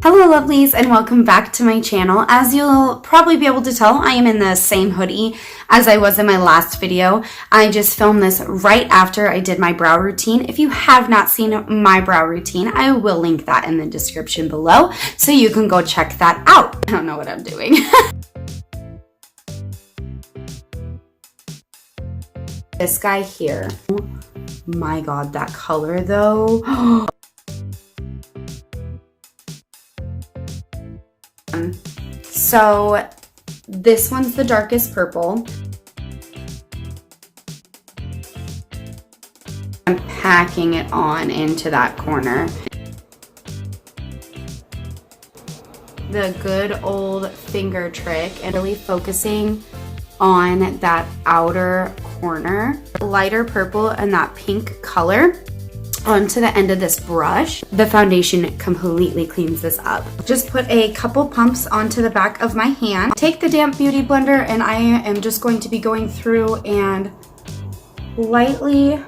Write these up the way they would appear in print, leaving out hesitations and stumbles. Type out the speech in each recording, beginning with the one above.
Hello lovelies and welcome back to my channel. As you'll probably be able to tell, I am in the same hoodie as I was in my last video. I just filmed this right after I did my brow routine. If you have not seen my brow routine, I will link that in the description below so you can go check that out. I don't know what I'm doing. This guy here. Oh my god, that color though. So this one's the darkest purple. I'm packing it on into that corner. The good old finger trick and really focusing on that outer corner. Lighter purple and that pink color onto the end of this brush. The foundation completely cleans this up. Just put a couple pumps onto the back of my hand. Take the damp beauty blender and I am just going to be going through and lightly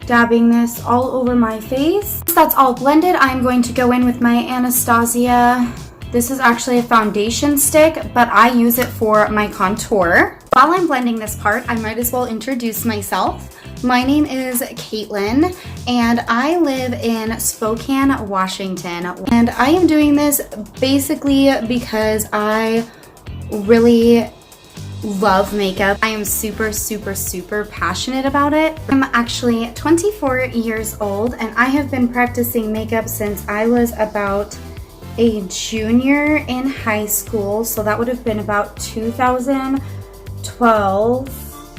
dabbing this all over my face. Once that's all blended, I'm going to go in with my Anastasia. This is actually a foundation stick, but I use it for my contour. While I'm blending this part, I might as well introduce myself. My name is Caitlin, and I live in Spokane, Washington. And I am doing this basically because I really love makeup. I am super passionate about it. I'm actually 24 years old, and I have been practicing makeup since I was about a junior in high school. So that would have been about 2011,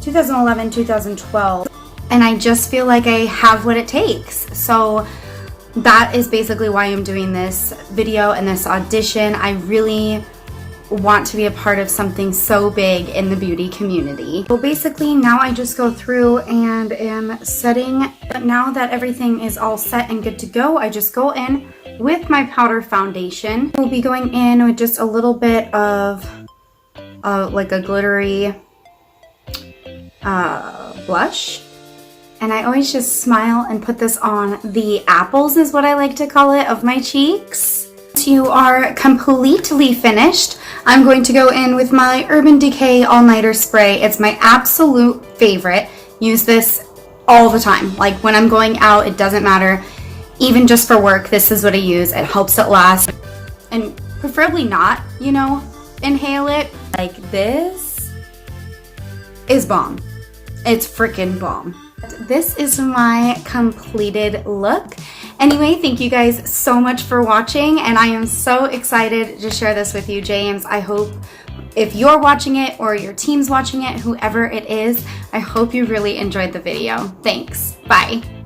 2012. And I just feel like I have what it takes. So that is basically why I'm doing this video and this audition. I really want to be a part of something so big in the beauty community. So basically now I just go through and am setting. But now that everything is all set and good to go, I just go in with my powder foundation. We'll be going in with just a little bit of like a glittery blush. And I always just smile and put this on the apples, is what I like to call it, of my cheeks. Once you are completely finished, I'm going to go in with my Urban Decay All Nighter Spray. It's my absolute favorite. Use this all the time. Like when I'm going out, it doesn't matter. Even just for work, this is what I use. It helps it last. And preferably not, you know, inhale it. Like this is bomb. It's freaking bomb. This is my completed look. Anyway, thank you guys so much for watching, and I am so excited to share this with you, James. I hope if you're watching it or your team's watching it, whoever it is, I hope you really enjoyed the video. Thanks. Bye.